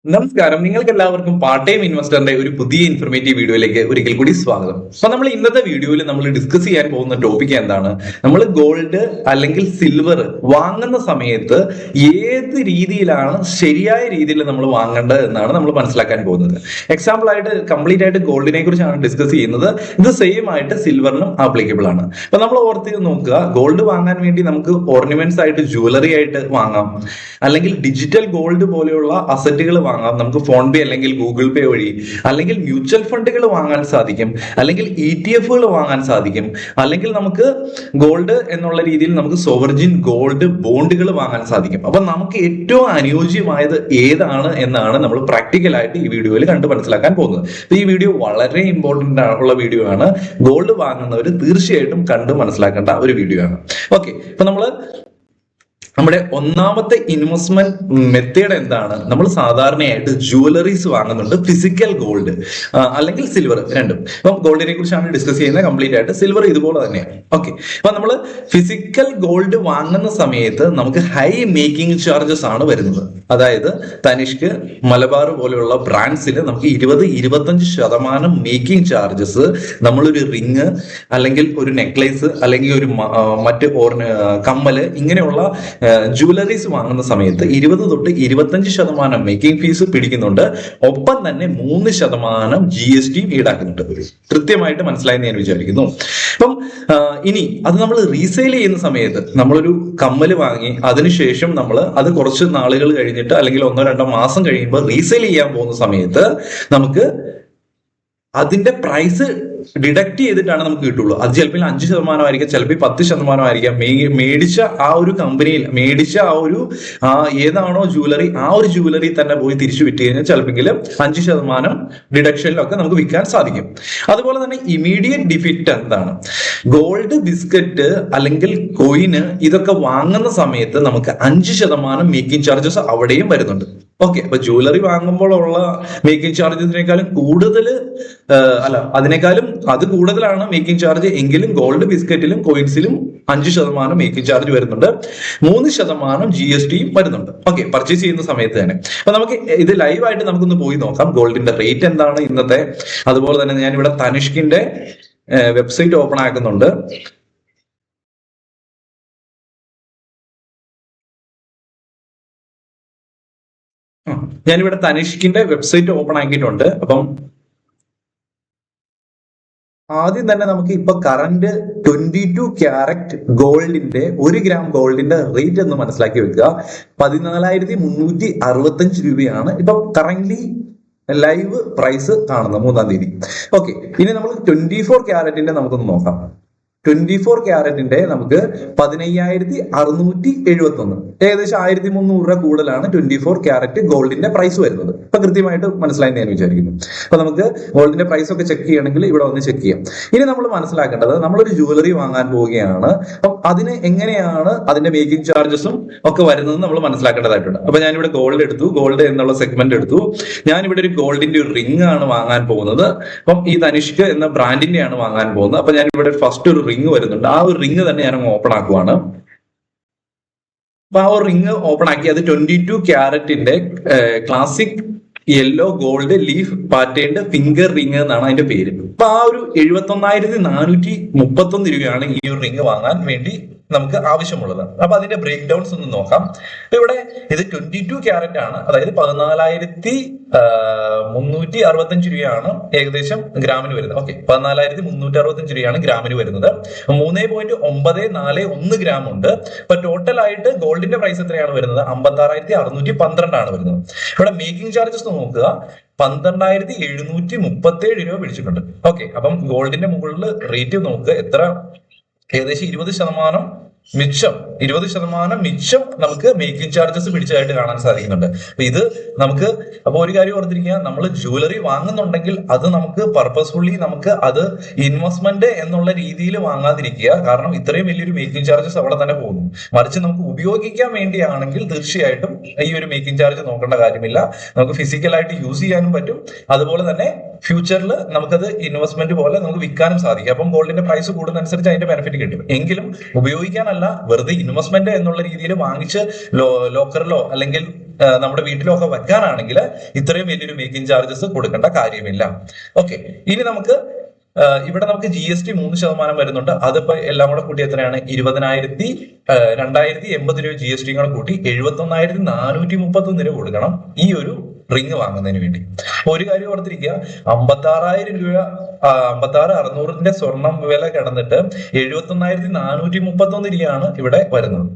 നമസ്കാരം. നിങ്ങൾക്ക് എല്ലാവർക്കും പാർട്ട് ടൈം ഇൻവെസ്റ്ററിന്റെ ഒരു പുതിയ ഇൻഫർമേറ്റീവ് വീഡിയോയിലേക്ക് ഒരിക്കൽ കൂടി സ്വാഗതം. അപ്പൊ നമ്മൾ ഇന്നത്തെ വീഡിയോയിൽ നമ്മൾ ഡിസ്കസ് ചെയ്യാൻ പോകുന്ന ടോപ്പിക് എന്താണ്? നമ്മൾ ഗോൾഡ് അല്ലെങ്കിൽ സിൽവർ വാങ്ങുന്ന സമയത്ത് ഏത് രീതിയിലാണ് ശരിയായ രീതിയിൽ നമ്മൾ വാങ്ങേണ്ടത് എന്നാണ് നമ്മൾ മനസ്സിലാക്കാൻ പോകുന്നത്. എക്സാമ്പിൾ ആയിട്ട് കംപ്ലീറ്റ് ആയിട്ട് ഗോൾഡിനെ കുറിച്ചാണ് ഡിസ്കസ് ചെയ്യുന്നത്. ഇത് സെയിം ആയിട്ട് സിൽവറിനും ആപ്ലിക്കബിൾ ആണ്. അപ്പൊ നമ്മൾ ഓർത്ത് നോക്കുക, ഗോൾഡ് വാങ്ങാൻ വേണ്ടി നമുക്ക് ഓർണമെന്റ്സ് ആയിട്ട് ജുവലറി ആയിട്ട് വാങ്ങാം, അല്ലെങ്കിൽ ഡിജിറ്റൽ ഗോൾഡ് പോലെയുള്ള അസറ്റുകൾ വാങ്ങാം. നമുക്ക് ഫോൺ പേ അല്ലെങ്കിൽ ഗൂഗിൾ പേ വഴി, അല്ലെങ്കിൽ മ്യൂച്വൽ ഫണ്ടുകൾ വാങ്ങാൻ സാധിക്കും, അല്ലെങ്കിൽ ETF വാങ്ങാൻ സാധിക്കും, അല്ലെങ്കിൽ നമുക്ക് ഗോൾഡ് എന്നുള്ള രീതിയിൽ നമുക്ക് സോവർജിൻ ഗോൾഡ് ബോണ്ടുകൾ വാങ്ങാൻ സാധിക്കും. അപ്പൊ നമുക്ക് ഏറ്റവും അനുയോജ്യമായത് ഏതാണ് എന്നാണ് നമ്മൾ പ്രാക്ടിക്കലായിട്ട് ഈ വീഡിയോയിൽ കണ്ട് മനസ്സിലാക്കാൻ പോകുന്നത്. ഈ വീഡിയോ വളരെ ഇമ്പോർട്ടന്റ് ഉള്ള വീഡിയോ ആണ്. ഗോൾഡ് വാങ്ങുന്നവർ തീർച്ചയായിട്ടും കണ്ട് മനസ്സിലാക്കേണ്ട ഒരു വീഡിയോ ആണ്. ഓക്കെ, ഇപ്പൊ നമ്മുടെ ഒന്നാമത്തെ ഇൻവെസ്റ്റ്മെന്റ് മെത്തേഡ് എന്താണ്? നമ്മൾ സാധാരണയായിട്ട് ജുവലറീസ് വാങ്ങുന്നുണ്ട്, ഫിസിക്കൽ ഗോൾഡ് അല്ലെങ്കിൽ സിൽവർ, രണ്ടും. അപ്പം ഗോൾഡിനെ കുറിച്ചാണ് ഡിസ്കസ് ചെയ്യുന്നത് കംപ്ലീറ്റ് ആയിട്ട്. സിൽവർ ഇതുപോലെ തന്നെയാണ്. ഓക്കെ, അപ്പൊ നമ്മൾ ഫിസിക്കൽ ഗോൾഡ് വാങ്ങുന്ന സമയത്ത് നമുക്ക് ഹൈ മേക്കിംഗ് ചാർജസ് ആണ് വരുന്നത്. അതായത് തനിഷ്ക്, മലബാർ പോലെയുള്ള ബ്രാൻഡ്സിൽ നമുക്ക് 20-25% മേക്കിംഗ് ചാർജസ് നമ്മളൊരു റിങ് അല്ലെങ്കിൽ ഒരു നെക്ലേസ് അല്ലെങ്കിൽ ഒരു മറ്റ് കമ്മല് ഇങ്ങനെയുള്ള ജുവലറീസ് വാങ്ങുന്ന സമയത്ത് 20-25% മേക്കിംഗ് ഫീസ് പിടിക്കുന്നുണ്ട്. ഒപ്പം തന്നെ 3% GST ഈടാക്കുന്നുണ്ട്. കൃത്യമായിട്ട് മനസ്സിലായെന്ന് ഞാൻ വിചാരിക്കുന്നു. അപ്പം ഇനി അത് നമ്മൾ റീസെയിൽ ചെയ്യുന്ന സമയത്ത് നമ്മളൊരു കമ്മല് വാങ്ങി അതിനുശേഷം നമ്മൾ അത് കുറച്ച് നാളുകൾ കഴിഞ്ഞിട്ട് അല്ലെങ്കിൽ 1-2 മാസം കഴിയുമ്പോൾ റീസെയിൽ ചെയ്യാൻ പോകുന്ന സമയത്ത് നമുക്ക് അതിന്റെ പ്രൈസ് ഡിഡക്ട് ചെയ്തിട്ടാണ് നമുക്ക് കിട്ടുള്ളൂ. അത് ചിലപ്പോൾ 5% ആയിരിക്കാം, ചിലപ്പോൾ 10% ആയിരിക്കാം. മേടിച്ച ആ ഒരു കമ്പനിയിൽ മേടിച്ച ഏതാണോ ജുവലറി, ആ ഒരു ജുവലറി തന്നെ പോയി തിരിച്ചു വിറ്റ് കഴിഞ്ഞാൽ ചിലപ്പോൾ 5% ഡിഡക്ഷനിലൊക്കെ നമുക്ക് വിൽക്കാൻ സാധിക്കും. അതുപോലെ തന്നെ ഇമീഡിയറ്റ് ഡിഫിറ്റ് എന്താണ്? ഗോൾഡ് ബിസ്ക്കറ്റ് അല്ലെങ്കിൽ കോയിന് ഇതൊക്കെ വാങ്ങുന്ന സമയത്ത് നമുക്ക് 5% മേക്കിംഗ് ചാർജസ് അവിടെയും വരുന്നുണ്ട്. ഓക്കെ, അപ്പൊ ജുവലറി വാങ്ങുമ്പോഴുള്ള മേക്കിംഗ് ചാർജസിനേക്കാളും അത് കൂടുതലാണ് മേക്കിംഗ് ചാർജ് എങ്കിലും ഗോൾഡ് ബിസ്ക്കറ്റിലും കോയിൻസിലും 5% മേക്കിംഗ് ചാർജ് വരുന്നുണ്ട്. 3% GST വരുന്നുണ്ട്. ഓക്കെ, പർച്ചേസ് ചെയ്യുന്ന സമയത്ത് തന്നെ. അപ്പൊ നമുക്ക് ഇത് ലൈവായിട്ട് നമുക്കൊന്ന് പോയി നോക്കാം. ഗോൾഡിന്റെ റേറ്റ് എന്താണ് ഇന്നത്തെ. അതുപോലെ തന്നെ ഞാൻ ഇവിടെ തനിഷ്കിന്റെ വെബ്സൈറ്റ് ഓപ്പൺ ആക്കുന്നുണ്ട്. ഞാനിവിടെ തനിഷ്കിന്റെ വെബ്സൈറ്റ് ഓപ്പൺ ആക്കിയിട്ടുണ്ട്. അപ്പം ആദ്യം തന്നെ നമുക്ക് ഇപ്പൊ കറന്റ് 22 ക്യാരറ്റ് ഗോൾഡിന്റെ 1 ഗ്രാം ഗോൾഡിന്റെ റേറ്റ് എന്ന് മനസ്സിലാക്കി വെക്കുക. 14,365 രൂപയാണ് ഇപ്പൊ കറന്റ്ലി ലൈവ് പ്രൈസ് കാണുന്നത് 3-ാം തീയതി. ഓക്കെ, ഇനി നമ്മൾ 24 ക്യാരറ്റിന്റെ നമുക്കൊന്ന് നോക്കാം. 24 ക്യാരറ്റിന്റെ നമുക്ക് 15,671, ഏകദേശം 1,300 രൂപ കൂടുതലാണ് 24 ക്യാരറ്റ് ഗോൾഡിന്റെ പ്രൈസ് വരുന്നത്. അപ്പൊ കൃത്യമായിട്ട് മനസ്സിലായി ഞാൻ വിചാരിക്കുന്നു. അപ്പൊ നമുക്ക് ഗോൾഡിന്റെ പ്രൈസ് ഒക്കെ ചെക്ക് ചെയ്യണമെങ്കിൽ ഇവിടെ വന്ന് ചെക്ക് ചെയ്യാം. ഇനി നമ്മൾ മനസ്സിലാക്കേണ്ടത്, നമ്മളൊരു ജുവലറി വാങ്ങാൻ പോവുകയാണ്. അപ്പം അതിന് എങ്ങനെയാണ് അതിന്റെ മേക്കിംഗ് ചാർജസും ഒക്കെ വരുന്നത് നമ്മൾ മനസ്സിലാക്കേണ്ടതായിട്ടുണ്ട്. അപ്പൊ ഞാനിവിടെ ഗോൾഡ് എടുത്തു, ഗോൾഡ് എന്നുള്ള സെഗ്മെന്റ് എടുത്തു. ഞാനിവിടെ ഒരു ഗോൾഡിന്റെ ഒരു റിംഗ് ആണ് വാങ്ങാൻ പോകുന്നത്. അപ്പം ഈ തനിഷ്ക് എന്ന ബ്രാൻഡിന്റെ ആണ് വാങ്ങാൻ പോകുന്നത്. അപ്പൊ ഞാനിവിടെ ഫസ്റ്റ് ഒരു റിംഗ് വരുന്നുണ്ട്. ആ ഒരു റിംഗ് തന്നെ ഞാൻ ഓപ്പൺ ആക്കുവാണ്. അപ്പൊ ആ ഒരു റിംഗ് ഓപ്പൺ ആക്കി അത് 22 ക്യാരറ്റിന്റെ classic yellow gold leaf patterned finger ring എന്നാണ് അതിന്റെ പേര്. അപ്പൊ ആ ഒരു 71,431 രൂപയാണ് ഈ ഒരു റിംഗ് വാങ്ങാൻ വേണ്ടി നമുക്ക് ആവശ്യമുള്ളത്. അപ്പൊ അതിന്റെ ബ്രേക്ക് ഡൗൺസ് ഒന്ന് നോക്കാം. ഇവിടെ ഇത് 22 ക്യാരറ്റ് ആണ്, അതായത് 14,365 രൂപയാണ് ഏകദേശം ഗ്രാമിന് വരുന്നത്. ഓക്കെ, 14,365 രൂപയാണ് ഗ്രാമിന് വരുന്നത്. 3.941 ഗ്രാം ഉണ്ട്. അപ്പൊ ടോട്ടൽ ആയിട്ട് ഗോൾഡിന്റെ പ്രൈസ് എത്രയാണ് വരുന്നത്? 56,612 ആണ് വരുന്നത്. ഇവിടെ മേക്കിംഗ് ചാർജസ് നോക്കുക, 12,737 രൂപ പിടിച്ചിട്ടുണ്ട്. ഓക്കെ, അപ്പം ഗോൾഡിന്റെ മുകളിൽ റേറ്റ് നോക്കുക എത്ര, ഏകദേശം 20% മിച്ചം നമുക്ക് മേക്കിംഗ് ചാർജസ് പിടിച്ചതായിട്ട് കാണാൻ സാധിക്കുന്നുണ്ട്. അപ്പൊ ഇത് നമുക്ക് ഒരു കാര്യം ഓർത്തിരിക്കുക, നമ്മൾ ജുവലറി വാങ്ങുന്നുണ്ടെങ്കിൽ അത് നമുക്ക് പർപ്പസ്ഫുള്ളി നമുക്ക് അത് ഇൻവെസ്റ്റ്മെന്റ് എന്നുള്ള രീതിയിൽ വാങ്ങാതിരിക്കുക. കാരണം ഇത്രയും വലിയൊരു മേക്കിംഗ് ചാർജസ് അവിടെ തന്നെ പോകുന്നു. മറിച്ച് നമുക്ക് ഉപയോഗിക്കാൻ വേണ്ടിയാണെങ്കിൽ തീർച്ചയായിട്ടും ഈ ഒരു മേക്കിംഗ് ചാർജ് നോക്കേണ്ട കാര്യമില്ല. നമുക്ക് ഫിസിക്കലായിട്ട് യൂസ് ചെയ്യാനും പറ്റും. അതുപോലെ തന്നെ ഫ്യൂച്ചറിൽ നമുക്കത് ഇൻവെസ്റ്റ്മെന്റ് പോലെ നമുക്ക് വിൽക്കാനും സാധിക്കും. അപ്പം ഗോൾഡിന്റെ പ്രൈസ് കൂടുന്നതനുസരിച്ച് അതിന്റെ ബെനിഫിറ്റ് കിട്ടും. എങ്കിലും ഉപയോഗിക്കാനല്ല, വെറുതെ ഇൻവെസ്റ്റ്മെന്റ് എന്നുള്ള രീതിയിൽ വാങ്ങിച്ച് ലോക്കറിലോ അല്ലെങ്കിൽ നമ്മുടെ വീട്ടിലോ ഒക്കെ വെക്കാനാണെങ്കിൽ ഇത്രയും വലിയൊരു മേക്കിംഗ് ചാർജസ് കൊടുക്കേണ്ട കാര്യമില്ല. ഓക്കെ, ഇനി നമുക്ക് ഇവിടെ നമുക്ക് GST 3% വരുന്നുണ്ട്. അതിപ്പോ എല്ലാം കൂടെ കൂട്ടി എത്രയാണ്? 20,80 രൂപ GST കൂടെ കൂട്ടി 71,431 രൂപ കൊടുക്കണം ഈ ഒരു റിങ് വാങ്ങുന്നതിന് വേണ്ടി. ഒരു കാര്യം ഓർത്തിരിക്കുക, 56,000 രൂപ 56,600 സ്വർണം വില കിടന്നിട്ട് 71,431 രൂപയാണ് ഇവിടെ വരുന്നത്.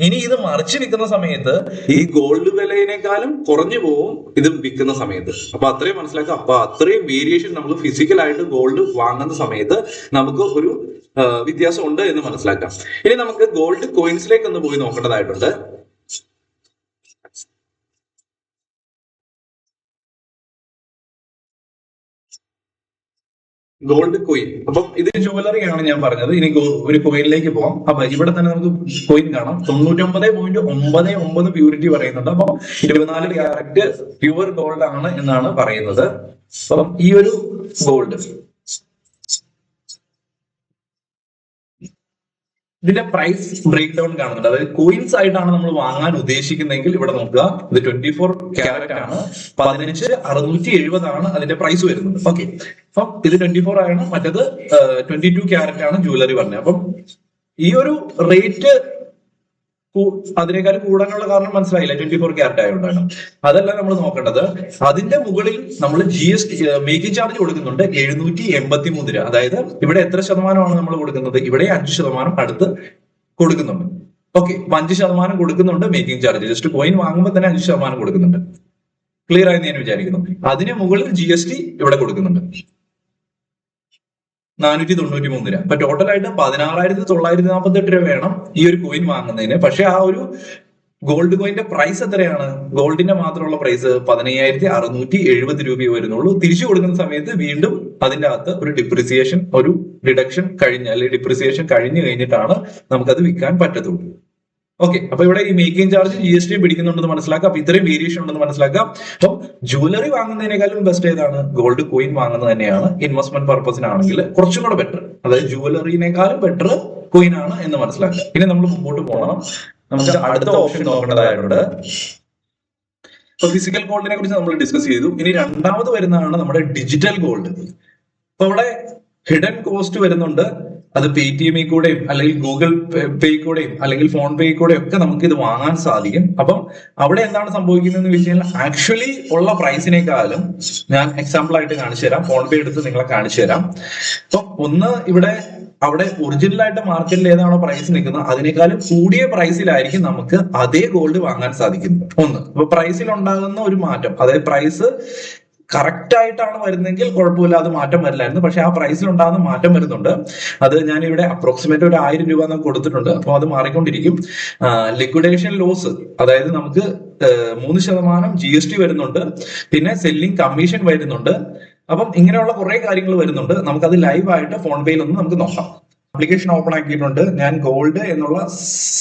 ഇനി ഇത് മറിച്ച് വിൽക്കുന്ന സമയത്ത് ഈ ഗോൾഡ് വിലയിനേക്കാളും കുറഞ്ഞു പോകും ഇത് വിൽക്കുന്ന സമയത്ത്. അപ്പൊ അത്രയും മനസ്സിലാക്കുക. അപ്പൊ അത്രയും വേരിയേഷൻ നമ്മൾ ഫിസിക്കലായിട്ട് ഗോൾഡ് വാങ്ങുന്ന സമയത്ത് നമുക്ക് ഒരു വ്യത്യാസം ഉണ്ട് എന്ന് മനസ്സിലാക്കാം. ഇനി നമുക്ക് ഗോൾഡ് കോയിൻസിലേക്ക് ഒന്ന് പോയി നോക്കേണ്ടതായിട്ടുണ്ട്. ഗോൾഡ് കോയിൻ, അപ്പം ഇത് ജുവലറി ആണ് ഞാൻ പറഞ്ഞത്. ഇനി ഒരു കോയിനിലേക്ക് പോകാം. അപ്പൊ ഇവിടെ തന്നെ നമുക്ക് കോയിൻ കാണാം. 99.99 പ്യൂരിറ്റി പറയുന്നുണ്ട്. അപ്പം 24 ക്യാരറ്റ് പ്യുവർ ഗോൾഡ് ആണ് എന്നാണ് പറയുന്നത്. അപ്പം ഈ ഒരു ഗോൾഡ്, ഇതിന്റെ പ്രൈസ് ബ്രേക്ക് ഡൗൺ കാണുന്നുണ്ട്. അതായത് കോയിൻസ് ആയിട്ടാണ് നമ്മൾ വാങ്ങാൻ ഉദ്ദേശിക്കുന്നതെങ്കിൽ ഇവിടെ നോക്കുക, ഇത് 24 ക്യാരറ്റ് ആണ്, 15,670 ആണ് അതിന്റെ പ്രൈസ് വരുന്നത്. ഓക്കെ, അപ്പം ഇത് 24 ആണ്, മറ്റേത് 22 ക്യാരറ്റ് ആണ് ജുവലറി പറഞ്ഞത്. അപ്പം ഈ ഒരു റേറ്റ് അതിനേക്കാൾ കൂടാനുള്ള കാരണം മനസ്സിലായില്ല, 24 ക്യാരറ്റ് ആയതുകൊണ്ടാണ്. അതല്ല നമ്മൾ നോക്കേണ്ടത്, അതിന്റെ മുകളിൽ നമ്മൾ GST മേക്കിംഗ് ചാർജ് കൊടുക്കുന്നുണ്ട് 783 രൂപ. അതായത് ഇവിടെ എത്ര ശതമാനമാണ് നമ്മൾ കൊടുക്കുന്നത്? ഇവിടെ 5% അടുത്ത് കൊടുക്കുന്നുണ്ട്. ഓക്കെ, 5% കൊടുക്കുന്നുണ്ട് മേക്കിംഗ് ചാർജ്. ജസ്റ്റ് കോയിൻ വാങ്ങുമ്പോൾ തന്നെ 5% കൊടുക്കുന്നുണ്ട്. ക്ലിയർ ആയി ഞാൻ വിചാരിക്കുന്നു. അതിന് മുകളിൽ GST ഇവിടെ കൊടുക്കുന്നുണ്ട് 493 രൂപ. അപ്പൊ ടോട്ടലായിട്ട് 16,948 രൂപ വേണം ഈ ഒരു കോയിൻ വാങ്ങുന്നതിന്. പക്ഷെ ആ ഒരു ഗോൾഡ് കോയിന്റെ പ്രൈസ് എത്രയാണ്? ഗോൾഡിന്റെ മാത്രമുള്ള പ്രൈസ് 15,670 രൂപയെ വരുന്നുള്ളൂ. തിരിച്ചു കൊടുക്കുന്ന സമയത്ത് വീണ്ടും അതിന്റെ അകത്ത് ഒരു ഡിപ്രിസിയേഷൻ, ഒരു ഡിഡക്ഷൻ കഴിഞ്ഞ് അല്ലെങ്കിൽ ഡിപ്രിസിയേഷൻ കഴിഞ്ഞു കഴിഞ്ഞിട്ടാണ് നമുക്കത് വിൽക്കാൻ പറ്റത്തുള്ളൂ. ഓക്കെ, അപ്പൊ ഇവിടെ ഈ മേക്കിംഗ് ചാർജ് GST പിടിക്കുന്നുണ്ടെന്ന് മനസ്സിലാക്കാം. അപ്പൊ ഇത്രയും വേരിയേഷൻ ഉണ്ടെന്ന് മനസ്സിലാക്കാം. അപ്പം ജുവലറി വാങ്ങുന്നതിനേക്കാളും ബെസ്റ്റ് ഏതാണ്? ഗോൾഡ് കോയിൻ വാങ്ങുന്നത് തന്നെയാണ്. ഇൻവെസ്റ്റ്മെന്റ് പർപ്പസിനാണെങ്കിൽ കുറച്ചും കൂടെ ബെറ്റർ, അതായത് ജുവലറിനേക്കാളും ബെറ്റർ കോയിൻ ആണ് എന്ന് മനസ്സിലാക്കുക. ഇനി നമ്മൾ മുമ്പോട്ട് പോകണം. നമുക്ക് അടുത്ത ഓപ്ഷൻ നോക്കേണ്ടതായിട്ടുണ്ട്. ഇപ്പൊ ഫിസിക്കൽ ഗോൾഡിനെ കുറിച്ച് നമ്മൾ ഡിസ്കസ് ചെയ്തു. ഇനി രണ്ടാമത് വരുന്നതാണ് നമ്മുടെ ഡിജിറ്റൽ ഗോൾഡ്. അപ്പൊ ഇവിടെ ഹിഡൻ കോസ്റ്റ് വരുന്നുണ്ട്. അത് PayTM കൂടെയും അല്ലെങ്കിൽ ഗൂഗിൾ പേ കൂടെയും അല്ലെങ്കിൽ ഫോൺ പേ കൂടെയും ഒക്കെ നമുക്ക് ഇത് വാങ്ങാൻ സാധിക്കും. അപ്പം അവിടെ എന്താണ് സംഭവിക്കുന്നതെന്ന് വെച്ച് കഴിഞ്ഞാൽ ആക്ച്വലി ഉള്ള പ്രൈസിനേക്കാളും, ഞാൻ എക്സാമ്പിൾ ആയിട്ട് കാണിച്ചു തരാം, ഫോൺ പേ എടുത്ത് നിങ്ങളെ കാണിച്ചു തരാം. അപ്പൊ ഒന്ന്, ഇവിടെ അവിടെ ഒറിജിനൽ ആയിട്ട് മാർക്കറ്റിൽ ഏതാണോ പ്രൈസ് നിൽക്കുന്നത് അതിനേക്കാളും കൂടിയ പ്രൈസിലായിരിക്കും നമുക്ക് അതേ ഗോൾഡ് വാങ്ങാൻ സാധിക്കുന്നത്. ഒന്ന്, അപ്പൊ പ്രൈസിൽ ഉണ്ടാകുന്ന ഒരു മാറ്റം, അതായത് പ്രൈസ് കറക്റ്റ് ആയിട്ടാണ് വരുന്നെങ്കിൽ കുഴപ്പമില്ല, അത് മാറ്റം വരില്ലായിരുന്നു. പക്ഷെ ആ പ്രൈസിൽ ഉണ്ടാകുന്ന മാറ്റം വരുന്നുണ്ട്. അത് ഞാൻ ഇവിടെ അപ്രോക്സിമേറ്റ് ഒരു 1000 രൂപ നമുക്ക് കൊടുത്തിട്ടുണ്ട്. അപ്പോൾ അത് മാറിക്കൊണ്ടിരിക്കും. ലിക്വിഡേഷൻ ലോസ്, അതായത് നമുക്ക് 3% GST വരുന്നുണ്ട്. പിന്നെ സെല്ലിംഗ് കമ്മീഷൻ വരുന്നുണ്ട്. അപ്പം ഇങ്ങനെയുള്ള കുറെ കാര്യങ്ങൾ വരുന്നുണ്ട്. നമുക്കത് ലൈവ് ആയിട്ട് ഫോൺ പേയിൽ ഒന്ന് നമുക്ക് നോക്കാം. ആപ്ലിക്കേഷൻ ഓപ്പൺ ആക്കിയിട്ടുണ്ട്. ഞാൻ ഗോൾഡ് എന്നുള്ള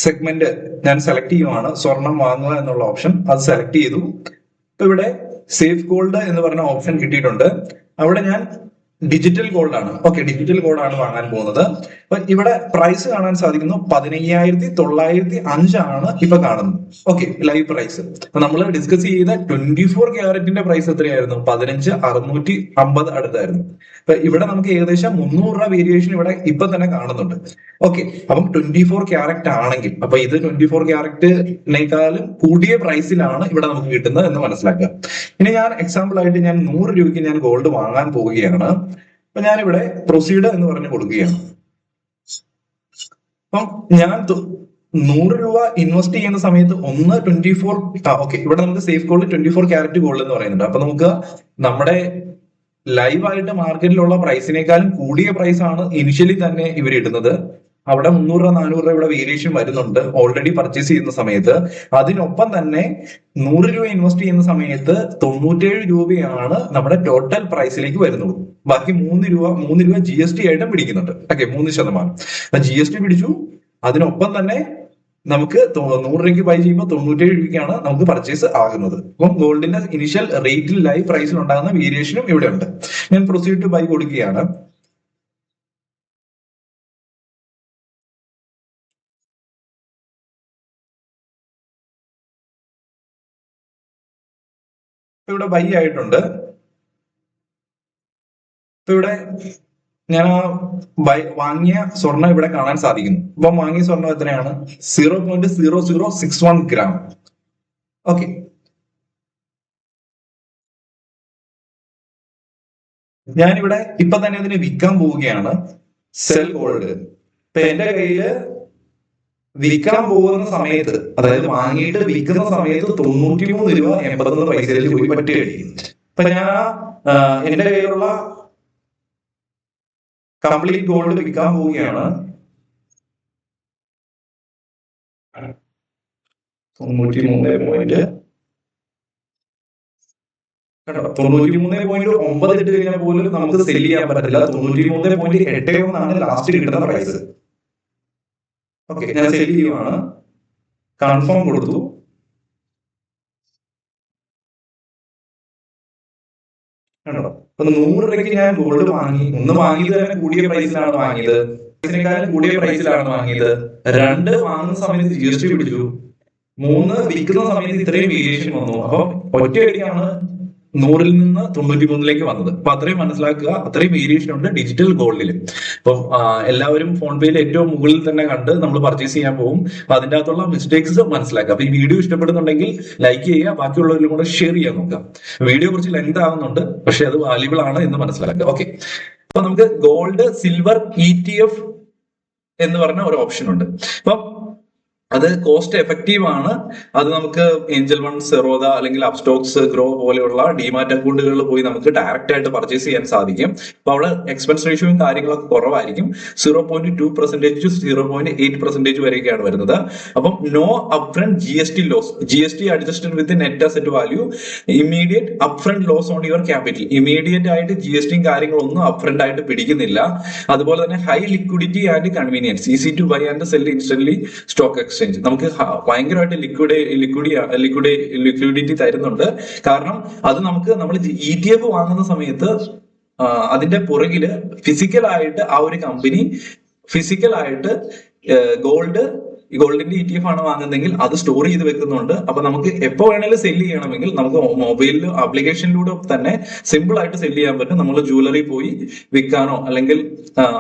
സെഗ്മെന്റ് ഞാൻ സെലക്ട് ചെയ്യുവാണ്. സ്വർണം വാങ്ങുക എന്നുള്ള ഓപ്ഷൻ അത് സെലക്ട് ചെയ്തു. ഇപ്പൊ ഇവിടെ സേഫ് ഗോൾഡ് എന്ന് പറഞ്ഞ ഓപ്ഷൻ കിട്ടിയിട്ടുണ്ട്. അവിടെ ഞാൻ ഡിജിറ്റൽ ഗോൾഡ് ആണ്. ഓക്കെ, ഡിജിറ്റൽ ഗോൾഡ് ആണ് വാങ്ങാൻ പോകുന്നത്. അപ്പൊ ഇവിടെ പ്രൈസ് കാണാൻ സാധിക്കുന്നു 15,905 ആണ് ഇപ്പൊ കാണുന്നത്. Okay, live price. അപ്പൊ നമ്മൾ ഡിസ്കസ് ചെയ്ത 24 ക്യാരറ്റിന്റെ പ്രൈസ് എത്രയായിരുന്നു? 15,650 അടുത്തായിരുന്നു. അപ്പൊ ഇവിടെ നമുക്ക് ഏകദേശം 300 രൂപ വേരിയേഷൻ ഇവിടെ ഇപ്പൊ തന്നെ കാണുന്നുണ്ട്. ഓക്കെ, അപ്പം 24 ക്യാരറ്റ് ആണെങ്കിൽ, അപ്പൊ ഇത് 24 ക്യാരറ്റിനേക്കാളും കൂടിയ പ്രൈസിലാണ് ഇവിടെ നമുക്ക് കിട്ടുന്നത് എന്ന് മനസ്സിലാക്കുക. ഇനി ഞാൻ എക്സാമ്പിൾ ആയിട്ട് ഞാൻ 100 രൂപയ്ക്ക് ഞാൻ ഗോൾഡ് വാങ്ങാൻ പോവുകയാണ്. അപ്പൊ ഞാനിവിടെ പ്രൊസീഡ് എന്ന് പറഞ്ഞ് കൊടുക്കുകയാണ്. അപ്പം ഞാൻ 100 രൂപ ഇൻവെസ്റ്റ് ചെയ്യുന്ന സമയത്ത് 24 ഓക്കെ, ഇവിടെ നമുക്ക് സേഫ് ഗോൾഡ് 24 ക്യാരറ്റ് ഗോൾഡ് എന്ന് പറയുന്നുണ്ട്. അപ്പൊ നമുക്ക് നമ്മുടെ ലൈവ് ആയിട്ട് മാർക്കറ്റിലുള്ള പ്രൈസിനേക്കാളും കൂടിയ പ്രൈസ് ആണ് ഇനിഷ്യലി തന്നെ ഇവർ ഇടുന്നത്. അവിടെ 300 രൂപ 400 രൂപ ഇവിടെ വേരിയേഷൻ വരുന്നുണ്ട് ഓൾറെഡി പർച്ചേസ് ചെയ്യുന്ന സമയത്ത്. അതിനൊപ്പം തന്നെ 100 രൂപ ഇൻവെസ്റ്റ് ചെയ്യുന്ന സമയത്ത് 97 രൂപയാണ് നമ്മുടെ ടോട്ടൽ പ്രൈസിലേക്ക് വരുന്നത്. ബാക്കി 3 രൂപ GST ആയിട്ട് പിടിക്കുന്നുണ്ട്. ഓക്കെ, 3%. GST പിടിച്ചു. അതിനൊപ്പം തന്നെ നമുക്ക് 100 രൂപയ്ക്ക് ബൈ ചെയ്യുമ്പോൾ 97 രൂപയ്ക്കാണ് നമുക്ക് പർച്ചേസ് ആകുന്നത്. അപ്പം ഗോൾഡിന്റെ ഇനിഷ്യൽ റേറ്റിൽ ലൈവ് പ്രൈസിൽ ഉണ്ടാകുന്ന വേരിയേഷനും ഇവിടെ ഉണ്ട്. ഞാൻ പ്രൊസീഡ് ടു ബൈ കൊടുക്കുകയാണ്. ഇവിടെ ബൈ ആയിട്ടുണ്ട്. ഇവിടെ ഞാൻ വാങ്ങിയ സ്വർണം ഇവിടെ കാണാൻ സാധിക്കുന്നു. അപ്പം വാങ്ങിയ സ്വർണം എത്രയാണ്? 0.0061 ഗ്രാം. ഓക്കെ, ഞാനിവിടെ ഇപ്പൊ തന്നെ അതിനെ വിൽക്കാൻ പോവുകയാണ്. Cell gold. ഇപ്പൊ എന്റെ കയ്യില് വിൽക്കാൻ പോകുന്ന സമയത്ത്, അതായത് വാങ്ങിയിട്ട് വിൽക്കുന്ന സമയത്ത് 93 രൂപ 81 പൈസയിൽ പോയി പറ്റി കഴിയും. ഇപ്പൊ ഞാൻ എന്റെ കയ്യിലുള്ള കംപ്ലീറ്റ് ഗോൾഡ് വിൽക്കാൻ പോവുകയാണ്. 93 93.9 ഇട്ട് കഴിഞ്ഞാൽ പോലും നമുക്ക് സെല് ചെയ്യാൻ പറ്റത്തില്ല. 93.81 ലാസ്റ്റ് കിട്ടുന്ന പ്രൈസ്. ഓക്കെ, ഞാൻ സെല് ചെയ്യുവാണ്. കൺഫേം കൊടുത്തു. കണ്ടോ, അപ്പൊ 100 രൂപയ്ക്ക് ഞാൻ ഗോൾഡ് വാങ്ങി. ഒന്ന് വാങ്ങിയത് തന്നെ കൂടിയ പ്രൈസിലാണ് വാങ്ങിയത്, ഇതിനേക്കാളും കൂടിയ പ്രൈസിലാണ് വാങ്ങിയത്. 2 വാങ്ങുന്ന സമയത്ത് GST പിടിച്ചു. 3 വിൽക്കുന്ന സമയത്ത് ഇത്രയും വേരിയേഷൻ വന്നു. അപ്പം ഒറ്റയടിക്കാണ് 100 നിന്ന് 93 വന്നത്. അപ്പൊ അത്രയും മനസ്സിലാക്കുക, അത്രയും വേരിയേഷൻ ഉണ്ട് ഡിജിറ്റൽ ഗോൾഡിൽ. അപ്പം എല്ലാവരും ഫോൺ പേയിൽ ഏറ്റവും മുകളിൽ തന്നെ കണ്ട് നമ്മൾ പർച്ചേസ് ചെയ്യാൻ പോകും. അപ്പൊ അതിന്റെ അകത്തുള്ള മിസ്റ്റേക്സ് മനസ്സിലാക്കുക. അപ്പൊ ഈ വീഡിയോ ഇഷ്ടപ്പെടുന്നുണ്ടെങ്കിൽ ലൈക്ക് ചെയ്യുക, ബാക്കിയുള്ളവരിലും കൂടെ ഷെയർ ചെയ്യാൻ നോക്കുക. വീഡിയോ കുറച്ച് ലെങ്ത് ആവുന്നുണ്ട്, പക്ഷെ അത് വാല്യുബിൾ ആണ് എന്ന് മനസ്സിലാക്കുക. ഓക്കെ, അപ്പൊ നമുക്ക് ഗോൾഡ് സിൽവർ ETF എന്ന് പറഞ്ഞ ഒരു ഓപ്ഷൻ ഉണ്ട്. അപ്പം അത് കോസ്റ്റ് എഫക്റ്റീവ് ആണ്. അത് നമുക്ക് ഏഞ്ചൽ വൺ, സെറോദ അല്ലെങ്കിൽ അപ്സ്റ്റോക്സ്, ഗ്രോ പോലെയുള്ള ഡിമാറ്റ് അക്കൗണ്ടുകളിൽ പോയി നമുക്ക് ഡയറക്റ്റ് ആയിട്ട് പർച്ചേസ് ചെയ്യാൻ സാധിക്കും. അപ്പൊ അവിടെ എക്സ്പെൻസ് റേഷ്യോയും കാര്യങ്ങളൊക്കെ കുറവായിരിക്കും. 0.2% ടു 0.8% വരെയൊക്കെയാണ് വരുന്നത്. അപ്പം no upfront GST loss, GST adjusted with net asset value, immediate upfront loss on your capital. Immediate ആയിട്ട് GSTയും കാര്യങ്ങളൊന്നും അപ്ഫ്രണ്ട് ആയിട്ട് പിടിക്കുന്നില്ല. അതുപോലെ തന്നെ high liquidity and convenience, easy to buy and sell instantly stock exchange. നമുക്ക് ഭയങ്കരമായിട്ട് ലിക്വിഡിറ്റി തരുന്നുണ്ട്. കാരണം അത് നമ്മൾ ETF വാങ്ങുന്ന സമയത്ത് അതിന്റെ പുറകില് ഫിസിക്കലായിട്ട് ആ ഒരു കമ്പനി ഫിസിക്കലായിട്ട് ഗോൾഡിന്റെ ETF ആണ് വാങ്ങുന്നതെങ്കിൽ അത് സ്റ്റോർ ചെയ്ത് വെക്കുന്നുണ്ട്. അപ്പൊ നമുക്ക് എപ്പോ വേണേലും സെല് ചെയ്യണമെങ്കിൽ നമുക്ക് മൊബൈലിൽ ആപ്ലിക്കേഷനിലൂടെ തന്നെ സിമ്പിൾ ആയിട്ട് സെല് ചെയ്യാൻ പറ്റും. നമ്മൾ ജുവലറി പോയി വിൽക്കാനോ അല്ലെങ്കിൽ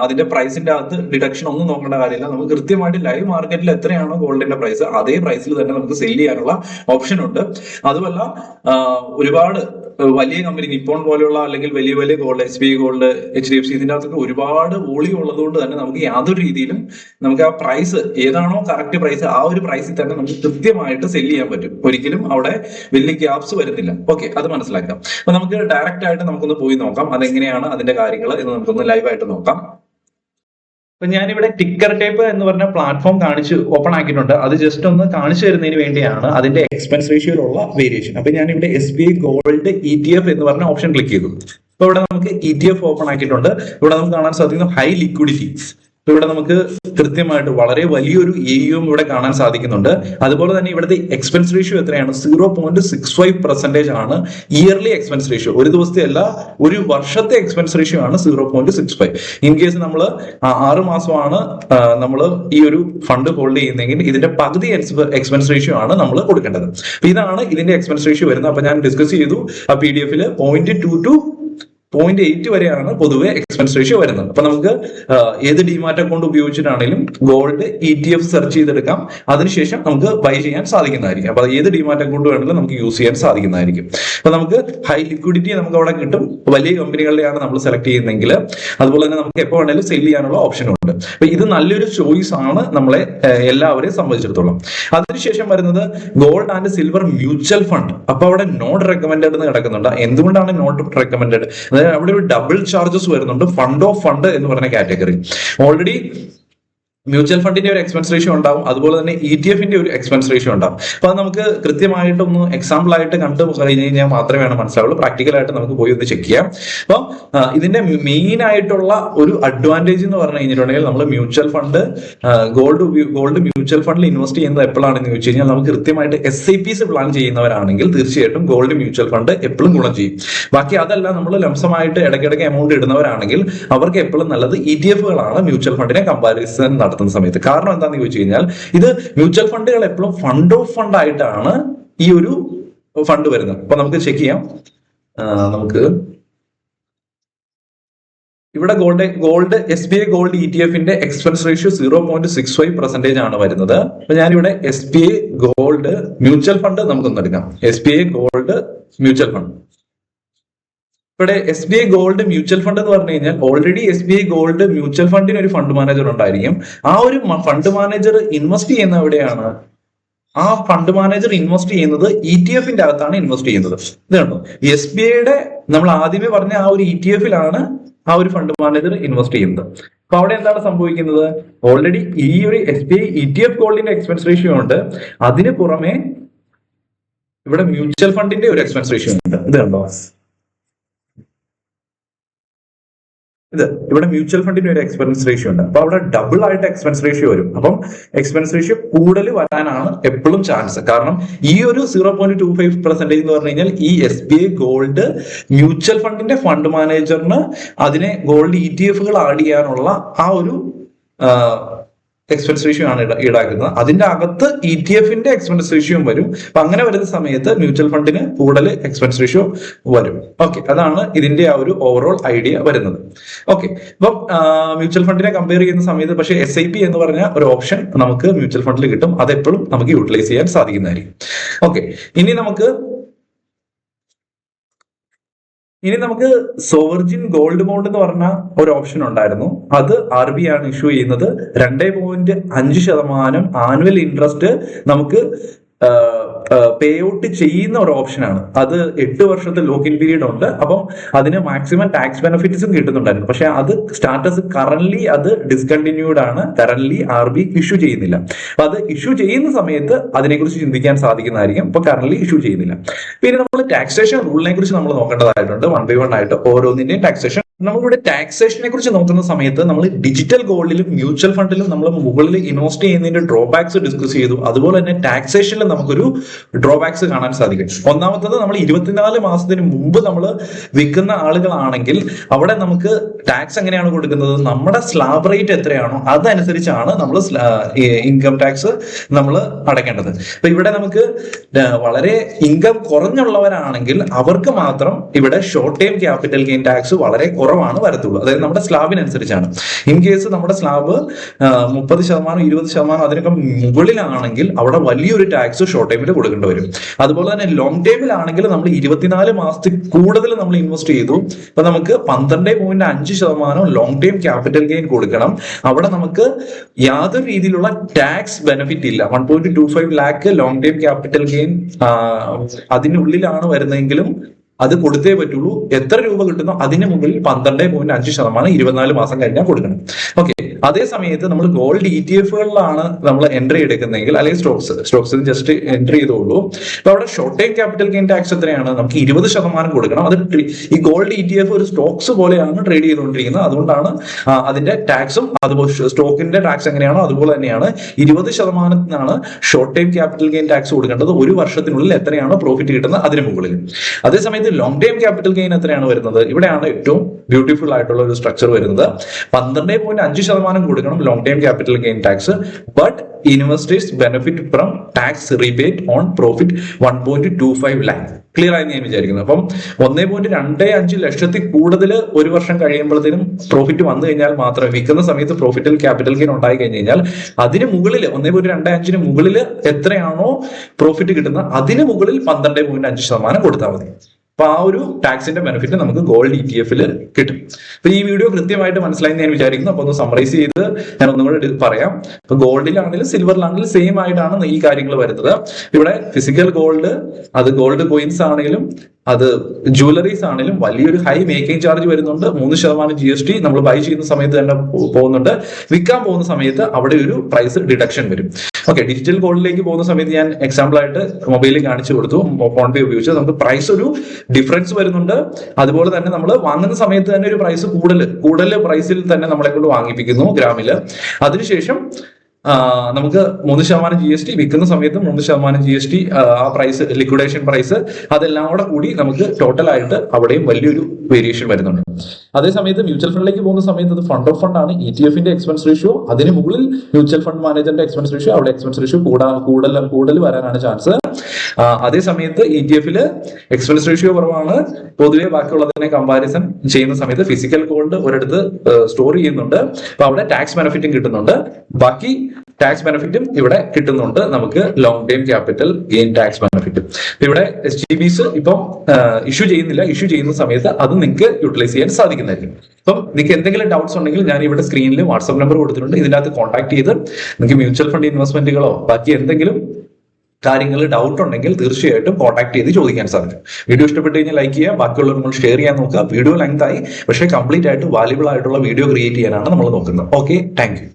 അതിന്റെ പ്രൈസിന്റെ അകത്ത് ഡിഡക്ഷൻ ഒന്നും നോക്കേണ്ട കാര്യമില്ല. നമുക്ക് കൃത്യമായിട്ട് ലൈവ് മാർക്കറ്റിൽ എത്രയാണോ ഗോൾഡിന്റെ പ്രൈസ് അതേ പ്രൈസിൽ തന്നെ നമുക്ക് സെല് ചെയ്യാനുള്ള ഓപ്ഷൻ ഉണ്ട്. അതുമല്ല ഒരുപാട് വലിയ കമ്പനി നിപ്പോൺ പോലെയുള്ള അല്ലെങ്കിൽ വലിയ വലിയ ഗോൾഡ്, SBI ഗോൾഡ്, HDFC, ഇതിന്റെ അകത്തൊക്കെ ഒരുപാട് വോളിയം ഉള്ളതുകൊണ്ട് തന്നെ നമുക്ക് യാതൊരു രീതിയിലും നമുക്ക് ആ പ്രൈസ് ഏതാണോ കറക്റ്റ് പ്രൈസ് ആ ഒരു പ്രൈസിൽ തന്നെ നമുക്ക് കൃത്യമായിട്ട് സെല് ചെയ്യാൻ പറ്റും. ഒരിക്കലും അവിടെ വലിയ ഗ്യാപ്സ് വരുന്നില്ല. ഓക്കെ, അത് മനസ്സിലാക്കാം. അപ്പൊ നമുക്ക് ഡയറക്റ്റ് ആയിട്ട് നമുക്കൊന്ന് പോയി നോക്കാം അതെങ്ങനെയാണ് അതിന്റെ കാര്യങ്ങൾ എന്ന് നമുക്കൊന്ന് ലൈവായിട്ട് നോക്കാം. അപ്പൊ ഞാനിവിടെ ടിക്കർ ടേപ്പ് എന്ന് പറഞ്ഞ പ്ലാറ്റ്ഫോം ഓപ്പൺ ആക്കിയിട്ടുണ്ട്. അത് ജസ്റ്റ് ഒന്ന് കാണിച്ചു തരുന്നതിന് വേണ്ടിയാണ് അതിന്റെ എക്സ്പെൻസ് റേഷ്യോയിലുള്ള വേരിയേഷൻ. അപ്പൊ ഞാനിവിടെ SBI ഗോൾഡ് ETF എന്ന് പറഞ്ഞ ഓപ്ഷൻ ക്ലിക്ക് ചെയ്തു. അപ്പൊ ഇവിടെ നമുക്ക് ETF ഓപ്പൺ ആക്കിയിട്ടുണ്ട്. ഇവിടെ നമുക്ക് കാണാൻ സാധിക്കുന്നു ഹൈ ലിക്വിഡിറ്റി. ഇവിടെ നമുക്ക് കൃത്യമായിട്ട് വളരെ വലിയൊരു AUM ഇവിടെ കാണാൻ സാധിക്കുന്നുണ്ട്. അതുപോലെ തന്നെ ഇവിടുത്തെ എക്സ്പെൻസ് റേഷ്യോ എത്രയാണ്? 0.65% ആണ് ഇയർലി എക്സ്പെൻസ് റേഷ്യോ. ഒരു ദിവസത്തെ അല്ല, ഒരു വർഷത്തെ എക്സ്പെൻസ് റേഷ്യോ ആണ് 0.65. ഇൻ കേസ് നമ്മൾ 6 മാസമാണ് നമ്മൾ ഈ ഒരു ഫണ്ട് ഹോൾഡ് ചെയ്യുന്നതെങ്കിൽ ഇതിന്റെ പകുതി എക്സ്പെൻസ് റേഷ്യോ ആണ് നമ്മൾ കൊടുക്കേണ്ടത്. അപ്പൊ ഇതാണ് ഇതിന്റെ എക്സ്പെൻസ് റേഷ്യോ വരുന്നത്. അപ്പൊ ഞാൻ ഡിസ്കസ് ചെയ്തു ആ PDF 0.2 to 0.8 വരെയാണ് പൊതുവെ എക്സ്പെൻസ് റേഷ്യോ വരുന്നത്. അപ്പൊ നമുക്ക് ഏത് ഡിമാറ്റ് അക്കൗണ്ട് ഉപയോഗിച്ചിട്ടാണെങ്കിലും ഗോൾഡ് ETF സെർച്ച് ചെയ്തെടുക്കാം. അതിനുശേഷം നമുക്ക് ബൈ ചെയ്യാൻ സാധിക്കുന്നതായിരിക്കും. അപ്പൊ ഏത് ഡിമാറ്റ് അക്കൗണ്ട് വേണമെങ്കിലും നമുക്ക് യൂസ് ചെയ്യാൻ സാധിക്കുന്നതായിരിക്കും. അപ്പൊ നമുക്ക് ഹൈ ലിക്വിഡിറ്റി നമുക്ക് അവിടെ കിട്ടും. വലിയ കമ്പനികളിലെയാണ് നമ്മൾ സെലക്ട് ചെയ്യുന്നതെങ്കിൽ അതുപോലെ തന്നെ നമുക്ക് എപ്പോൾ വേണമെങ്കിലും സെല് ചെയ്യാനുള്ള ഓപ്ഷനും ഉണ്ട്. അപ്പൊ ഇത് നല്ലൊരു ചോയ്സ് ആണ് നമ്മളെ എല്ലാവരെയും സംബന്ധിച്ചിടത്തോളം. അതിനുശേഷം വരുന്നത് gold and silver mutual fund. അപ്പൊ അവിടെ നോട്ട് റെക്കമെൻഡഡ് എന്ന് കിടക്കുന്നുണ്ട്. എന്തുകൊണ്ടാണ് നോട്ട് റെക്കമെൻഡഡ്? അവിടെ ഒരു ഡബിൾ ചാർജസ് വരുന്നുണ്ട്. ഫണ്ട് ഓഫ് ഫണ്ട് എന്ന് പറഞ്ഞ കാറ്റഗറി. ഓൾറെഡി മ്യൂച്വൽ ഫണ്ടിന്റെ ഒരു എക്സ്പെൻസ് റേഷ്യോ ഉണ്ടാവും, അതുപോലെ തന്നെ ETF-ന്റെ ഒരു എക്സ്പെൻസ് റേഷ്യോ ഉണ്ടാവും. അപ്പൊ അത് നമുക്ക് കൃത്യമായിട്ടൊന്ന് എക്സാമ്പിൾ ആയിട്ട് കണ്ടു കഴിഞ്ഞ് കഴിഞ്ഞാൽ മാത്രമേ മനസ്സിലാവുള്ളൂ. പ്രാക്ടിക്കലായിട്ട് നമുക്ക് പോയി ഒന്ന് ചെക്ക് ചെയ്യാം. അപ്പം ഇതിന്റെ മെയിൻ ആയിട്ടുള്ള ഒരു അഡ്വാൻറ്റേജ് എന്ന് പറഞ്ഞു കഴിഞ്ഞിട്ടുണ്ടെങ്കിൽ നമ്മൾ മ്യൂച്വൽ ഫണ്ട് ഗോൾഡ് മ്യൂച്വൽ ഫണ്ടിൽ ഇൻവെസ്റ്റ് ചെയ്യുന്നത് എപ്പോഴാണെന്ന് ചോദിച്ചു കഴിഞ്ഞാൽ നമുക്ക് കൃത്യമായിട്ട് SIPs പ്ലാൻ ചെയ്യുന്നവരാണെങ്കിൽ തീർച്ചയായിട്ടും ഗോൾഡ് മ്യൂച്വൽ ഫണ്ട് എപ്പോഴും ഗുണം ചെയ്യും. ബാക്കി അതല്ല, നമ്മൾ ലംസമായിട്ട് ഇടയ്ക്കിടയ്ക്ക് എമൗണ്ട് ഇടുന്നവരാണെങ്കിൽ അവർക്ക് എപ്പോഴും നല്ലത് ETF-കളാണ് മ്യൂച്വൽ ഫണ്ടിനെ കമ്പാരിസൺ നടത്തുന്ന സമയത്ത്. കാരണം എന്താണെന്ന് ചോദിച്ചു കഴിഞ്ഞാൽ ഇത് മ്യൂച്വൽ ഫണ്ടുകൾ എപ്പോഴും ഫണ്ട് ഓഫ് ഫണ്ട് ആയിട്ടാണ് ഈ ഒരു ഫണ്ട് വരുന്നത്. അപ്പൊ നമുക്ക് ചെക്ക് ചെയ്യാം. നമുക്ക് ഇവിടെ ഗോൾഡ് SBI ഗോൾഡ് ETF-ന്റെ എക്സ്പെൻസ് റേഷ്യോ 0.65% ആണ് വരുന്നത്. അപ്പൊ ഞാനിവിടെ SBI ഗോൾഡ് മ്യൂച്വൽ ഫണ്ട് നമുക്കൊന്ന് എടുക്കാം. SBI gold mutual fund. ഇവിടെ SBI ഗോൾഡ് മ്യൂച്വൽ ഫണ്ട് എന്ന് പറഞ്ഞു കഴിഞ്ഞാൽ ഓൾറെഡി SBI ഗോൾഡ് മ്യൂച്വൽ ഫണ്ടിന് ഒരു ഫണ്ട് മാനേജർ ഉണ്ടായിരിക്കും. ആ ഒരു ഫണ്ട് മാനേജർ ഇൻവെസ്റ്റ് ചെയ്യുന്ന എവിടെയാണ്? ആ ഫണ്ട് മാനേജർ ഇൻവെസ്റ്റ് ചെയ്യുന്നത് ETF-ന്റെ അകത്താണ് ഇൻവെസ്റ്റ് ചെയ്യുന്നത്. ഇത് കണ്ടോ, SBI-യുടെ നമ്മൾ ആദ്യമേ പറഞ്ഞ ആ ഒരു ETF-ലാണ് ആ ഒരു ഫണ്ട് മാനേജർ ഇൻവെസ്റ്റ് ചെയ്യുന്നത്. അപ്പൊ അവിടെ എന്താണ് സംഭവിക്കുന്നത്? ഓൾറെഡി ഈ ഒരു SBI ETF ഗോൾഡിന്റെ എക്സ്പെൻസ് റേഷ്യോ ഉണ്ട്, അതിന് പുറമെ ഇവിടെ മ്യൂച്വൽ ഫണ്ടിന്റെ ഒരു എക്സ്പെൻസ് റേഷ്യോ ഉണ്ട്. ഇത് കണ്ടോ, ഇവിടെ മ്യൂച്വൽ ഫണ്ടിന് ഒരു എക്സ്പെൻസ് റേഷ്യോ ഉണ്ട്. അപ്പൊ അവിടെ ഡബിൾ ആയിട്ട് എക്സ്പെൻസ് റേഷ്യോ വരും. അപ്പം എക്സ്പെൻസ് റേഷ്യോ കൂടുതൽ വരാനാണ് എപ്പോഴും ചാൻസ്. കാരണം ഈ ഒരു 0.25% എന്ന് പറഞ്ഞു കഴിഞ്ഞാൽ ഈ SBI ഗോൾഡ് മ്യൂച്വൽ ഫണ്ടിന്റെ ഫണ്ട് മാനേജറിന് അതിനെ ഗോൾഡ് ETF-കൾ ആഡ് ചെയ്യാനുള്ള ആ ഒരു എക്സ്പെൻസ് റേഷ്യോ ആണ് ഈടാക്കുന്നത്. അതിന്റെ അകത്ത് ETF-ന്റെ എക്സ്പെൻസ് റേഷ്യോ വരും. അപ്പൊ അങ്ങനെ വരുന്ന സമയത്ത് മ്യൂച്വൽ ഫണ്ടിന് കൂടുതൽ എക്സ്പെൻസ് റേഷ്യോ വരും. ഓക്കെ, അതാണ് ഇതിന്റെ ആ ഒരു ഓവറോൾ ഐഡിയ വരുന്നത്. ഓക്കെ, അപ്പം മ്യൂച്വൽ ഫണ്ടിനെ കമ്പയർ ചെയ്യുന്ന സമയത്ത് പക്ഷേ SIP എന്ന് പറഞ്ഞ ഒരു ഓപ്ഷൻ നമുക്ക് മ്യൂച്വൽ ഫണ്ടിൽ കിട്ടും. അതെപ്പോഴും നമുക്ക് യൂട്ടിലൈസ് ചെയ്യാൻ സാധിക്കുന്നതായിരിക്കും. ഓക്കെ, ഇനി നമുക്ക് സോവർജിൻ ഗോൾഡ് ബോണ്ട് എന്ന് പറഞ്ഞ ഒരു ഓപ്ഷൻ ഉണ്ടായിരുന്നു. അത് RBI ആണ് ഇഷ്യൂ ചെയ്യുന്നത്. 2.5% ആനുവൽ ഇൻട്രസ്റ്റ് നമുക്ക് പേ ഔട്ട് ചെയ്യുന്ന ഒരു ഓപ്ഷനാണ്. അത് 8 വർഷത്തെ ലോക്ക് ഇൻ പീരീഡ് ഉണ്ട്. അപ്പം അതിന് മാക്സിമം ടാക്സ് ബെനിഫിറ്റ്സും കിട്ടുന്നുണ്ടായിരുന്നു. പക്ഷെ അത് സ്റ്റാറ്റസ് കറന്റ്ലി അത് ഡിസ്കണ്ടിന്യൂഡ് ആണ്. കറന്റ്ലി RBI ഇഷ്യൂ ചെയ്യുന്നില്ല. അപ്പൊ അത് ഇഷ്യൂ ചെയ്യുന്ന സമയത്ത് അതിനെക്കുറിച്ച് ചിന്തിക്കാൻ സാധിക്കുന്നതായിരിക്കും. അപ്പൊ കറന്റ്ലി ഇഷ്യൂ ചെയ്യുന്നില്ല. പിന്നെ നമ്മൾ ടാക്സേഷൻ റൂളിനെ കുറിച്ച് നമ്മൾ നോക്കേണ്ടതായിട്ടുണ്ട്. 1 by 1 ആയിട്ട് ഓരോന്നിന്റെയും ടാക്സേഷൻ. നമ്മളിവിടെ ടാക്സേഷനെ കുറിച്ച് നോക്കുന്ന സമയത്ത് നമ്മൾ ഡിജിറ്റൽ ഗോൾഡിലും മ്യൂച്വൽ ഫണ്ടിലും നമ്മൾ മുകളിൽ ഇൻവെസ്റ്റ് ചെയ്യുന്നതിന്റെ ഡ്രോബാക്സ് ഡിസ്കസ് ചെയ്തു. അതുപോലെ തന്നെ ടാക്സേഷനിൽ നമുക്കൊരു ഡ്രോബാക്സ് കാണാൻ സാധിക്കും. ഒന്നാമത്തത്, നമ്മൾ 24 മാസത്തിന് മുമ്പ് നമ്മൾ വിൽക്കുന്ന ആളുകളാണെങ്കിൽ അവിടെ നമുക്ക് ടാക്സ് എങ്ങനെയാണ് കൊടുക്കുന്നത്? നമ്മുടെ സ്ലാബ് റേറ്റ് എത്രയാണോ അതനുസരിച്ചാണ് നമ്മൾ ഇൻകം ടാക്സ് നമ്മൾ അടയ്ക്കേണ്ടത്. അപ്പൊ ഇവിടെ നമുക്ക് വളരെ ഇൻകം കുറഞ്ഞുള്ളവരാണെങ്കിൽ അവർക്ക് മാത്രം ഇവിടെ short time capital gain tax വളരെ കുറവാണ് വരത്തുള്ളൂ. അതായത് നമ്മുടെ സ്ലാബിനനുസരിച്ചാണ്. ഇൻ കേസ് നമ്മുടെ സ്ലാബ് 30%, 20% അതിനൊക്കെ മുകളിലാണെങ്കിൽ അവിടെ വലിയൊരു ടാക്സ് ഷോർട്ട് ടൈമിൽ കൊടുക്കേണ്ടി വരും. അതുപോലെ തന്നെ ലോങ് ടൈമിലാണെങ്കിൽ നമ്മൾ 24 മാസത്തിൽ കൂടുതൽ നമ്മൾ ഇൻവെസ്റ്റ് ചെയ്തു, അപ്പൊ നമുക്ക് 12.5% ലോങ് ടൈം ക്യാപിറ്റൽ ഗെയിൻ കൊടുക്കണം. അവിടെ നമുക്ക് യാതൊരു രീതിയിലുള്ള ടാക്സ് ബെനിഫിറ്റ് ഇല്ല. 1.25 lakh long time capital gain അതിനുള്ളിലാണ് വരുന്നതെങ്കിലും അത് കൊടുത്തേ പറ്റുള്ളൂ. എത്ര രൂപ കിട്ടുന്നോ അതിന് മുകളിൽ 12.5% 24 മാസം കഴിഞ്ഞാൽ കൊടുക്കണം. ഓക്കെ, അതേ സമയത്ത് നമ്മൾ ഗോൾഡ് ETF-കളിലാണ് നമ്മൾ എൻട്രി എടുക്കുന്നതെങ്കിൽ, അല്ലെങ്കിൽ സ്റ്റോക്സിൽ ജസ്റ്റ് എൻട്രി ചെയ്തോളൂ. അപ്പൊ അവിടെ short time capital gain tax എത്രയാണ്? നമുക്ക് 20% കൊടുക്കണം. അത് ഈ ഗോൾഡ് ETF ഒരു സ്റ്റോക്സ് പോലെയാണ് ട്രേഡ് ചെയ്തുകൊണ്ടിരിക്കുന്നത്. അതുകൊണ്ടാണ് അതിന്റെ ടാക്സും അതുപോലെ സ്റ്റോക്കിന്റെ ടാക്സ് എങ്ങനെയാണോ അതുപോലെ തന്നെയാണ് 20%-നാണ് short time capital gain tax കൊടുക്കേണ്ടത്. ഒരു വർഷത്തിനുള്ളിൽ എത്രയാണോ പ്രോഫിറ്റ് കിട്ടുന്നത് അതിന് മുകളിൽ. അതേസമയത്ത് ലോങ് ടൈം ക്യാപിറ്റൽ ഗെയിൻ എത്രയാണ് വരുന്നത്? ഇവിടെയാണ് ഏറ്റവും ബ്യൂട്ടിഫുൾ ആയിട്ടുള്ള ഒരു സ്ട്രക്ചർ വരുന്നത്. 12.5% കൊടുക്കണം long time capital gain tax. But investors benefit from tax rebate on profit 1.25 lakh. Clear ആയി ഞാൻ വിചാരിക്കുന്നു. അപ്പം 1.25 ലക്ഷത്തിൽ കൂടുതൽ ഒരു വർഷം കഴിയുമ്പോഴത്തേനും പ്രോഫിറ്റ് വന്നു കഴിഞ്ഞാൽ മാത്രമേ, വിൽക്കുന്ന സമയത്ത് പ്രോഫിറ്റിൽ ക്യാപിറ്റൽ ഗെയിൻ ഉണ്ടായി കഴിഞ്ഞ് കഴിഞ്ഞാൽ അതിന് മുകളിൽ 1.25 മുകളിൽ എത്രയാണോ പ്രോഫിറ്റ് കിട്ടുന്നത് അതിന് മുകളിൽ 12.5% കൊടുത്താൽ മതി. അപ്പൊ ആ ഒരു ടാക്സിന്റെ ബെനിഫിറ്റ് നമുക്ക് ഗോൾഡ് ETF-ൽ കിട്ടും. അപ്പൊ ഈ വീഡിയോ കൃത്യമായിട്ട് മനസ്സിലായി ഞാൻ വിചാരിക്കുന്നു. അപ്പൊ ഒന്ന് സമ്മറൈസ് ചെയ്ത് ഞാൻ ഒന്നും കൂടെ പറയാം. ഇപ്പൊ ഗോൾഡിലാണെങ്കിലും സിൽവറിലാണെങ്കിലും സെയിം ആയിട്ടാണ് ഈ കാര്യങ്ങൾ വരുന്നത്. ഇവിടെ ഫിസിക്കൽ ഗോൾഡ്, അത് ഗോൾഡ് കോയിൻസ് ആണെങ്കിലും അത് ജുവലറീസ് ആണെങ്കിലും വലിയൊരു ഹൈ മേക്കിംഗ് ചാർജ് വരുന്നുണ്ട്. 3% GST നമ്മൾ ബൈ ചെയ്യുന്ന സമയത്ത് തന്നെ പോകുന്നുണ്ട്. വിൽക്കാൻ പോകുന്ന സമയത്ത് അവിടെ ഒരു പ്രൈസ് ഡിഡക്ഷൻ വരും. ഓക്കെ, ഡിജിറ്റൽ ഗോൾഡിലേക്ക് പോകുന്ന സമയത്ത് ഞാൻ എക്സാമ്പിൾ ആയിട്ട് മൊബൈലിൽ കാണിച്ചു കൊടുത്തു. ഫോൺ പേ ഉപയോഗിച്ച് നമുക്ക് പ്രൈസ് ഒരു ഡിഫറൻസ് വരുന്നുണ്ട്. അതുപോലെ തന്നെ നമ്മൾ വാങ്ങുന്ന സമയത്ത് തന്നെ ഒരു പ്രൈസ് കൂടുതൽ പ്രൈസിൽ തന്നെ നമ്മളെ കൊണ്ട് വാങ്ങിപ്പിക്കുന്നു ഗ്രാമില്. അതിനുശേഷം നമുക്ക് 3% GST, വിൽക്കുന്ന സമയത്ത് 3% GST, ആ പ്രൈസ് ലിക്വിഡേഷൻ പ്രൈസ്, അതെല്ലാം കൂടെ കൂടി നമുക്ക് ടോട്ടലായിട്ട് അവിടെയും വലിയൊരു വേരിയേഷൻ വരുന്നുണ്ട്. അതേസമയത്ത് മ്യൂച്വൽ ഫണ്ടിലേക്ക് പോകുന്ന സമയത്ത് അത് ഫണ്ട് ഓഫ് ഫണ്ട് ആണ്. ETF ന്റെ എക്സ്പെൻസ് റേഷ്യോ, അതിന് മുകളിൽ മ്യൂച്വൽ ഫണ്ട് മാനേജറിന്റെ എക്സ്പെൻസ് റേഷ്യോ, അവിടെ എക്സ്പെൻസ് റേഷ്യോ കൂടുതൽ വരാനാണ് ചാൻസ്. അതേ സമയത്ത് ETF-ല് എക്സ്പെൻസ് റേഷ്യോ കുറവാണ്. പൊതുവെ ബാക്കിയുള്ളതിനെ കമ്പാരിസൺ ചെയ്യുന്ന സമയത്ത് ഫിസിക്കൽ ഗോൾഡ് ഒരിടത്ത് സ്റ്റോർ ചെയ്യുന്നുണ്ട്. അപ്പൊ അവിടെ ടാക്സ് ബെനിഫിറ്റും കിട്ടുന്നുണ്ട്. ബാക്കി ടാക്സ് ബെനിഫിറ്റും ഇവിടെ കിട്ടുന്നുണ്ട് നമുക്ക്, long time capital gain tax ബെനിഫിറ്റും. ഇവിടെ SGBs ഇപ്പം ഇഷ്യൂ ചെയ്യുന്നില്ല. ഇഷ്യൂ ചെയ്യുന്ന സമയത്ത് അത് നിങ്ങൾക്ക് യൂട്ടിലൈസ് ചെയ്യാൻ സാധിക്കുന്നതായിരിക്കും. അപ്പം നിങ്ങൾക്ക് എന്തെങ്കിലും ഡൗട്ട്സ് ഉണ്ടെങ്കിൽ ഞാൻ ഇവിടെ സ്ക്രീനിൽ വാട്സ്ആപ്പ് നമ്പർ കൊടുത്തിട്ടുണ്ട്. ഇതിനകത്ത് കോൺടാക്ട് ചെയ്ത് നിങ്ങൾക്ക് മ്യൂച്വൽ ഫണ്ട് ഇൻവെസ്റ്റ്മെന്റുകളോ ബാക്കി എന്തെങ്കിലും കാര്യങ്ങൾ ഡൗട്ട് ഉണ്ടെങ്കിൽ തീർച്ചയായിട്ടും കോൺടാക്ട് ചെയ്ത് ചോദിക്കാൻ സാധിക്കും. വീഡിയോ ഇഷ്ടപ്പെട്ട് കഴിഞ്ഞാൽ ലൈക്ക് ചെയ്യുക, ബാക്കിയുള്ളവർ നമ്മൾ ഷെയർ ചെയ്യാൻ നോക്കുക. വീഡിയോ ലെങ്ത് ആയി, പക്ഷേ കംപ്ലീറ്റ് ആയിട്ട് വാല്യുബിൾ ആയിട്ടുള്ള വീഡിയോ ക്രിയേറ്റ് ചെയ്യാനാണ് നമ്മൾ നോക്കുന്നത്. Okay, thank you.